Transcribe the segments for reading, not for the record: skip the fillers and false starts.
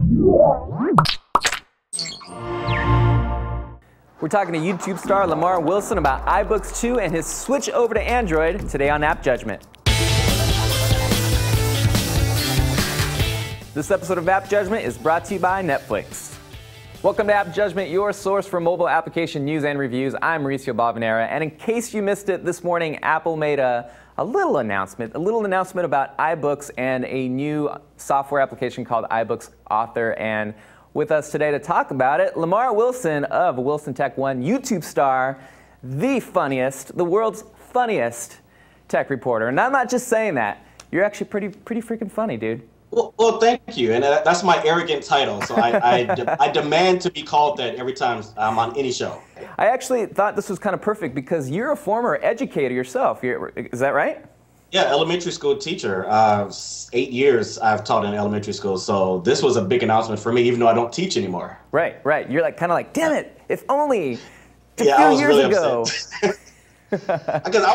We're talking to YouTube star Lamarr Wilson about iBooks 2 and his switch over to Android today on App Judgment. This episode of App Judgment is brought to you by Netflix. Welcome to App Judgment, your source for mobile application news and reviews. I'm Mauricio Balvanera, and in case you missed it this morning, Apple made a little announcement about iBooks and a new software application called iBooks Author. And with us today to talk about it, Lamarr Wilson of Wilson Tech One, YouTube star, the world's funniest tech reporter. And I'm not just saying that. You're actually pretty freaking funny, dude. Well, thank you, and that's my arrogant title. So I demand to be called that every time I'm on any show. I actually thought this was kind of perfect because you're a former educator yourself. Is that right? Yeah, elementary school teacher. 8 years I've taught in elementary school, so this was a big announcement for me, even though I don't teach anymore. Right. You're kind of like, damn it, if only a few I was years really ago. upset. Because I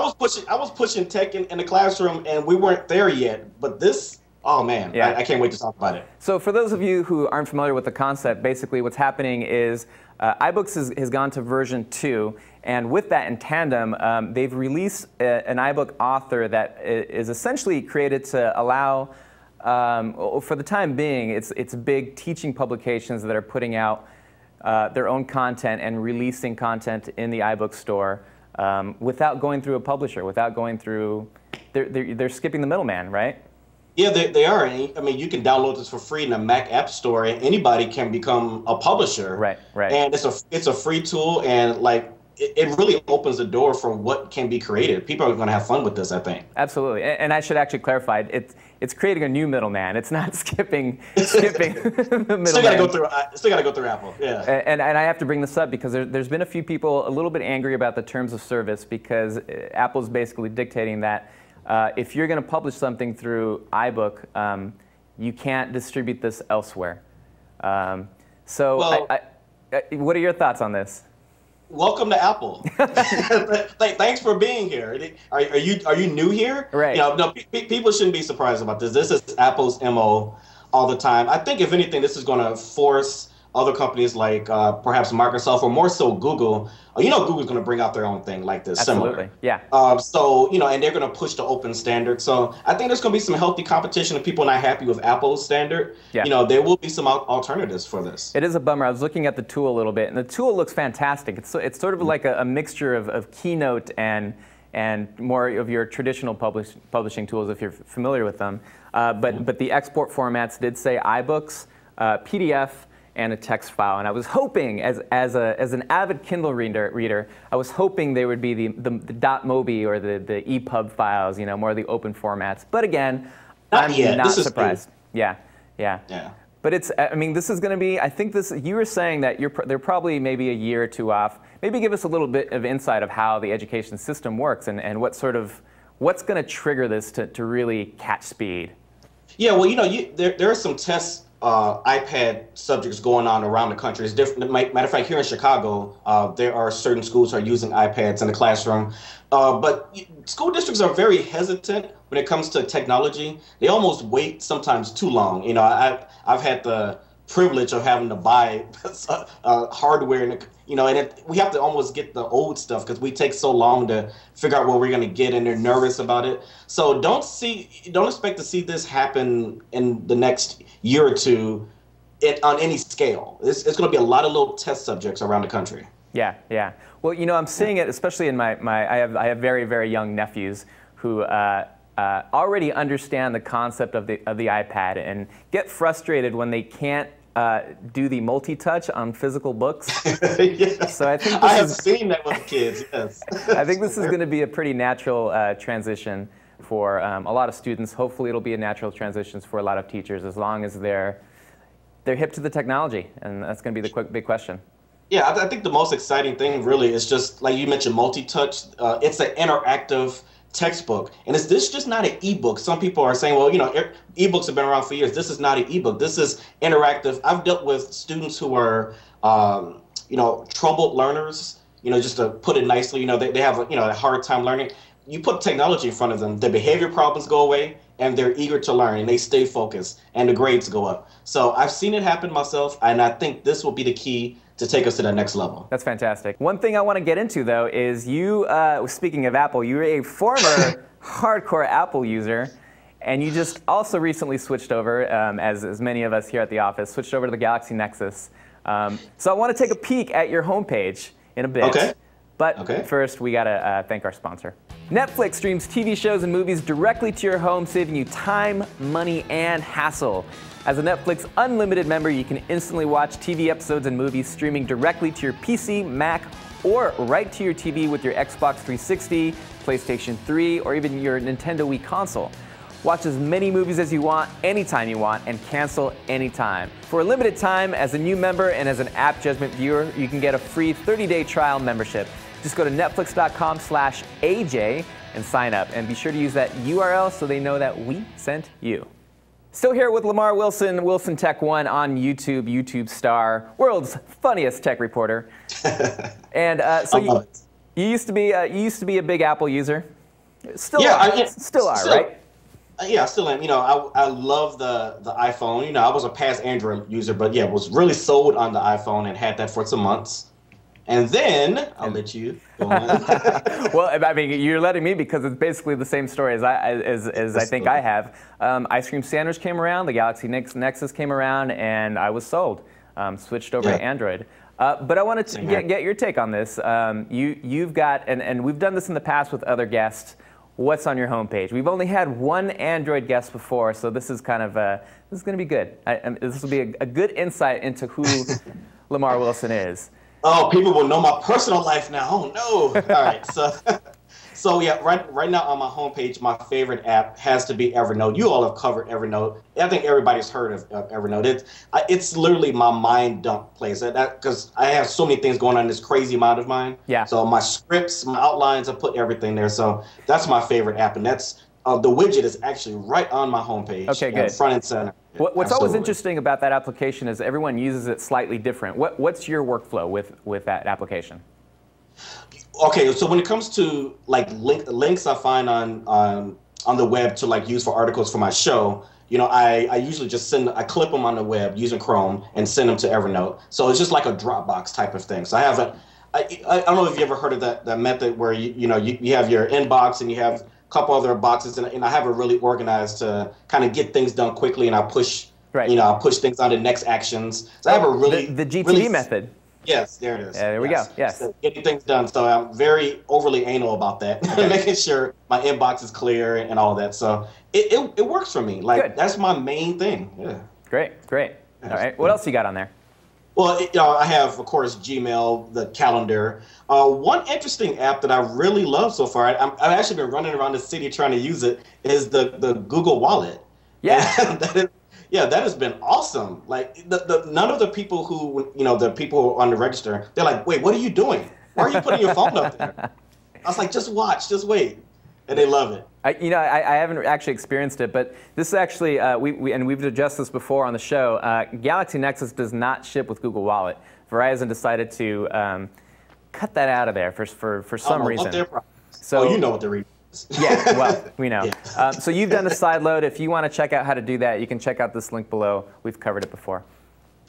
was pushing tech in the classroom, and we weren't there yet. But this, oh man, yeah. I can't wait to talk about it. So for those of you who aren't familiar with the concept, basically what's happening is iBooks has gone to version 2. And with that in tandem, they've released an iBook Author that is essentially created to allow, for the time being, it's big teaching publications that are putting out their own content and releasing content in the iBook store without going through a publisher, without going through, they're skipping the middleman, right? Yeah, they are. I mean, you can download this for free in the Mac App Store, and anybody can become a publisher. Right. And it's a free tool, and it really opens the door for what can be created. People are going to have fun with this, I think. Absolutely, and I should actually clarify, it's creating a new middleman. It's not skipping the middleman. Still got to go through Apple. Yeah. And I have to bring this up because there's been a few people a little bit angry about the terms of service because Apple's basically dictating that if you're going to publish something through iBook, you can't distribute this elsewhere. What are your thoughts on this? Welcome to Apple. Thanks for being here. Are you new here? Right. No, people shouldn't be surprised about this. This is Apple's MO all the time. I think if anything, this is going to force other companies like perhaps Microsoft or more so Google. Google's going to bring out their own thing like this. Absolutely. Similar. Yeah. And they're going to push the open standard. So I think there's going to be some healthy competition if people are not happy with Apple's standard. Yeah. There will be some alternatives for this. It is a bummer. I was looking at the tool a little bit, and the tool looks fantastic. It's sort of like a mixture of Keynote and more of your traditional publishing tools if you're familiar with them. But the export formats did say iBooks, PDF, and a text file, and I was hoping, as an avid Kindle reader, I was hoping they would be the .mobi or the EPUB files, more of the open formats. But again, I'm not surprised. Yeah. But this is going to be. I think this. You were saying that they're probably maybe a year or two off. Maybe give us a little bit of insight of how the education system works and what's going to trigger this to really catch speed. Yeah. Well, there are some tests. iPad subjects going on around the country. It's different. Matter of fact, here in Chicago, there are certain schools who are using iPads in the classroom. But school districts are very hesitant when it comes to technology. They almost wait sometimes too long. I've had the privilege of having to buy hardware, and we have to almost get the old stuff because we take so long to figure out what we're going to get, and they're nervous about it. So don't expect to see this happen in the next year or two on any scale. It's going to be a lot of little test subjects around the country. Yeah. Well, I'm seeing it, especially in I have very, very young nephews who already understand the concept of the iPad and get frustrated when they can't do the multi-touch on physical books. Yes. So I think I have seen that with kids. Yes. I think this is going to be a pretty natural transition for a lot of students. Hopefully, it'll be a natural transition for a lot of teachers as long as they're hip to the technology, and that's going to be the big question. Yeah, I think the most exciting thing really is just like you mentioned, multi-touch. It's an interactive textbook, and this is just not an ebook. Some people are saying, well, ebooks have been around for years. This is not an ebook. This is interactive. I've dealt with students who are troubled learners, just to put it nicely. They have a hard time learning. You put technology in front of them, their behavior problems go away, and they're eager to learn and they stay focused and the grades go up. So I've seen it happen myself, and I think this will be the key to take us to the next level. That's fantastic. One thing I want to get into, though, is you, speaking of Apple, you're a former hardcore Apple user, and you just also recently switched over, as many of us here at the office, switched over to the Galaxy Nexus. So I want to take a peek at your homepage in a bit. Okay. But first, we got to thank our sponsor. Netflix streams TV shows and movies directly to your home, saving you time, money, and hassle. As a Netflix Unlimited member, you can instantly watch TV episodes and movies streaming directly to your PC, Mac, or right to your TV with your Xbox 360, PlayStation 3, or even your Nintendo Wii console. Watch as many movies as you want, anytime you want, and cancel anytime. For a limited time, as a new member and as an AppJudgment viewer, you can get a free 30-day trial membership. Just go to netflix.com/AJ and sign up. And be sure to use that URL so they know that we sent you. Still here with Lamarr Wilson, Wilson Tech 1 on YouTube, YouTube Star, world's funniest tech reporter. And so you used to be a big Apple user. Still are, right? Yeah, I still am. You know, I love the iPhone. You know, I was a past Android user, but yeah, was really sold on the iPhone and had that for some months. And then I'll let you go on. Well, I mean, you're letting me, because it's basically the same story as I think I have. Ice cream sandwich came around, the Galaxy Nexus came around, and I was sold. Switched over to Android. But I wanted to get your take on this. You've got, and we've done this in the past with other guests. What's on your homepage? We've only had one Android guest before, so this is kind of this is going to be good. This will be a good insight into who Lamarr Wilson is. Oh, people will know my personal life now. Oh no! All right, so yeah, right now on my homepage, my favorite app has to be Evernote. You all have covered Evernote. I think everybody's heard of Evernote. It's literally my mind dump place. Because I have so many things going on in this crazy mind of mine. Yeah. So my scripts, my outlines, I put everything there. So that's my favorite app, and that's the widget is actually right on my homepage. Okay, good. Front and center. What's always interesting about that application is everyone uses it slightly different. What's your workflow with that application? Okay, so when it comes to like links I find on the web to like use for articles for my show, you know, I usually just I clip them on the web using Chrome and send them to Evernote. So it's just like a Dropbox type of thing. So I have I don't know if you ever heard of that method where you have your inbox and you have couple other boxes, and I have it really organized to kind of get things done quickly, and I push, I push things on to next actions. So I have a really the GTD method. Yes, there it is. There we go. Yes, so getting things done. So I'm very overly anal about that, making sure my inbox is clear and all that. So it works for me. Like that's my main thing. Yeah. Great. All right. What else you got on there? Well, I have, of course, Gmail, the calendar. One interesting app that I really love so far, I've actually been running around the city trying to use it, is the Google Wallet. Yeah. That has been awesome. Like, none of the people who, the people on the register, they're like, wait, what are you doing? Why are you putting your phone up there? I was like, just watch, just wait. And they love it. I haven't actually experienced it, but this is actually, we've addressed this before on the show, Galaxy Nexus does not ship with Google Wallet. Verizon decided to cut that out of there for some reason. So you know what the reason is. Yeah, well, we know. Yeah. So you've done a side load. If you want to check out how to do that, you can check out this link below. We've covered it before.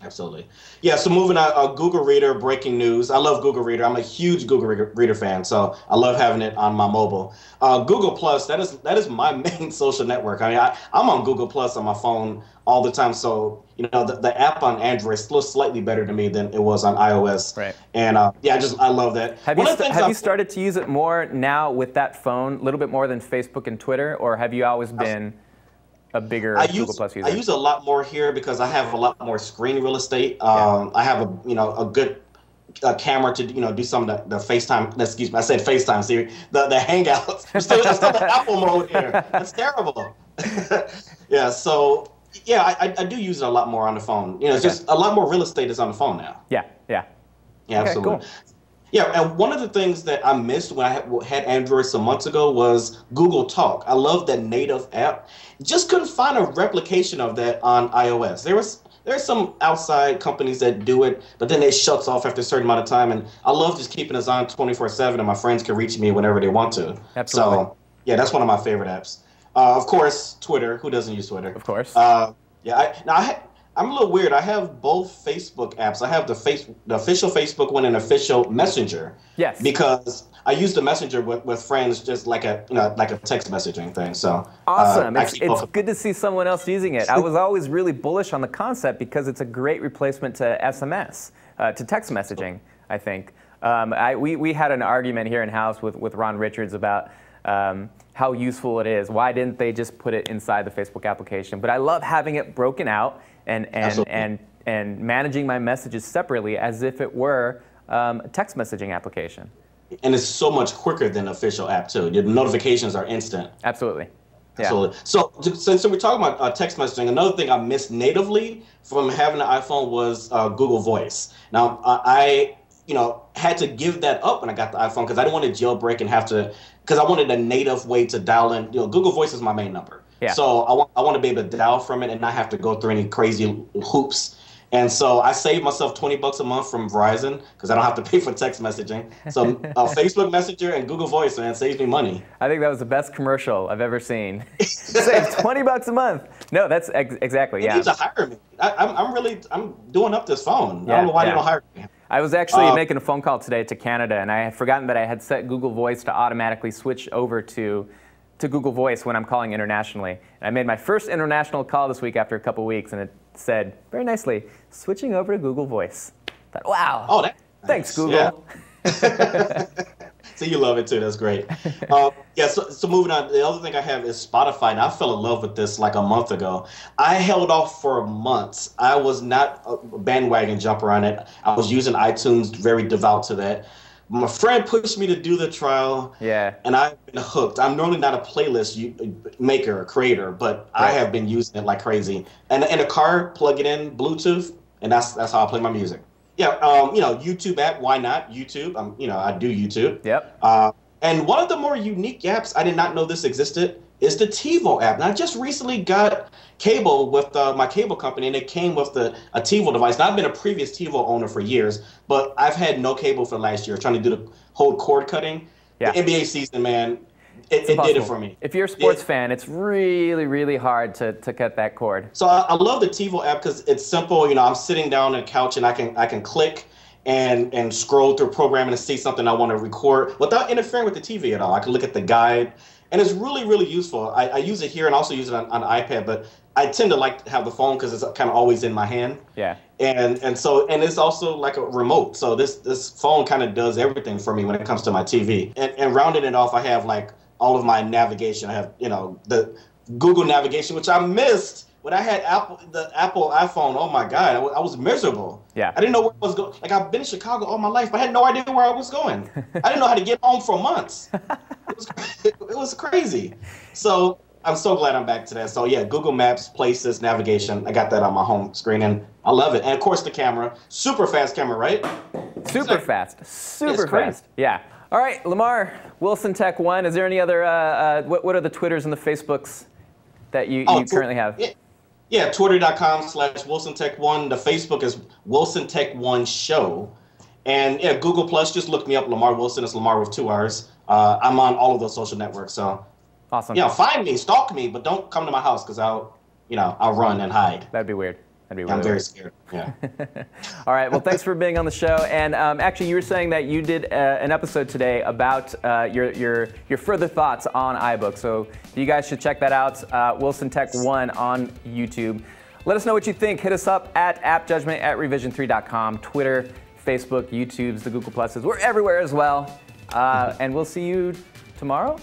Absolutely. Yeah, so moving on, Google Reader, breaking news. I love Google Reader. I'm a huge Google Reader fan, so I love having it on my mobile. Google Plus, that is my main social network. I mean, I'm on Google Plus on my phone all the time, so the app on Android is still slightly better to me than it was on iOS. Right. And I love that. Have you started to use it more now with that phone, a little bit more than Facebook and Twitter, or have you always been a bigger Google Plus user? I use a lot more here because I have a lot more screen real estate. I have a good camera to do some of the FaceTime. Excuse me, I said FaceTime. See the Hangouts. I'm still the Apple mode here. That's terrible. Yeah. So yeah, I do use it a lot more on the phone. It's just a lot more real estate is on the phone now. Yeah. Yeah, absolutely. Cool. Yeah, and one of the things that I missed when I had Android some months ago was Google Talk. I love that native app. Just couldn't find a replication of that on iOS. There's some outside companies that do it, but then it shuts off after a certain amount of time. And I love just keeping it on 24/7, and my friends can reach me whenever they want to. Absolutely. So yeah, that's one of my favorite apps. Of course, Twitter. Who doesn't use Twitter? Of course. Yeah, I'm a little weird. I have both Facebook apps. I have the official Facebook one and official Messenger. Yes. Because I use the Messenger with friends, just like a text messaging thing. So awesome. It's good to see someone else using it. I was always really bullish on the concept because it's a great replacement to SMS, to text messaging, I think. We had an argument here in house with Ron Richards about how useful it is. Why didn't they just put it inside the Facebook application? But I love having it broken out and managing my messages separately as if it were a text messaging application. And it's so much quicker than the official app too. The notifications are instant. Absolutely. Yeah. Absolutely. So since we're talking about text messaging, another thing I missed natively from having an iPhone was Google Voice. Now I had to give that up when I got the iPhone because I didn't want to jailbreak and have to, because I wanted a native way to dial in. Google Voice is my main number. Yeah. So I want to be able to dial from it and not have to go through any crazy hoops. And so I saved myself $20 a month from Verizon because I don't have to pay for text messaging. So Facebook Messenger and Google Voice, man, saves me money. I think that was the best commercial I've ever seen. Save $20 a month. No, that's exactly, yeah. You need to hire me. I'm doing up this phone. I don't know why you don't hire me. I was actually making a phone call today to Canada, and I had forgotten that I had set Google Voice to automatically switch over to Google Voice when I'm calling internationally. And I made my first international call this week after a couple weeks, and it said very nicely, switching over to Google Voice. I thought, wow. Oh, thanks, Google. Yeah. So you love it too. That's great. So moving on, the other thing I have is Spotify. And I fell in love with this like a month ago. I held off for months. I was not a bandwagon jumper on it. I was using iTunes, very devout to that. My friend pushed me to do the trial, and I've been hooked. I'm normally not a playlist maker or creator, but I have been using it like crazy. And in a car, plug it in Bluetooth, and that's how I play my music. Yeah, YouTube app, why not? YouTube, I do YouTube. Yep. And one of the more unique apps, I did not know this existed, is the TiVo app. And I just recently got cable with my cable company, and it came with a TiVo device. Now, I've been a previous TiVo owner for years, but I've had no cable for the last year, trying to do the whole cord cutting. Yeah. The NBA season, man, it did it for me. If you're a sports fan, it's really, really hard to cut that cord. So I love the TiVo app because it's simple. I'm sitting down on the couch, and I can click and scroll through programming and see something I want to record without interfering with the TV at all. I can look at the guide. And it's really, really useful. I use it here and also use it on iPad, but I tend to like to have the phone because it's kind of always in my hand. Yeah. And it's also like a remote. So this phone kind of does everything for me when it comes to my TV. And rounding it off, I have like all of my navigation. I have, the Google navigation, which I missed when I had the Apple iPhone. Oh my God, I was miserable. Yeah. I didn't know where I was going. Like, I've been in Chicago all my life, but I had no idea where I was going. I didn't know how to get home for months. It was crazy. So I'm so glad I'm back to that. So yeah, Google Maps, places, navigation. I got that on my home screen, and I love it. And of course, the camera, super fast camera, right? Super fast. Yeah. All right, Lamarr, Wilson Tech 1. Is there any other? What are the Twitters and the Facebooks that you currently have? Yeah, twitter.com/WilsonTech1. The Facebook is Wilson Tech 1 Show. And yeah, Google Plus, just look me up, Lamarr Wilson. It's Lamarr with 2 R's. I'm on all of those social networks. So awesome. Find me, stalk me, but don't come to my house because I'll run and hide. That'd be weird. I'm very scared. Yeah. All right. Well, thanks for being on the show. And actually, you were saying that you did an episode today about your further thoughts on iBooks. So you guys should check that out. Wilson Tech 1 on YouTube. Let us know what you think. Hit us up at AppJudgment at revision3.com. Twitter, Facebook, YouTubes, the Google Pluses. We're everywhere as well. And we'll see you tomorrow.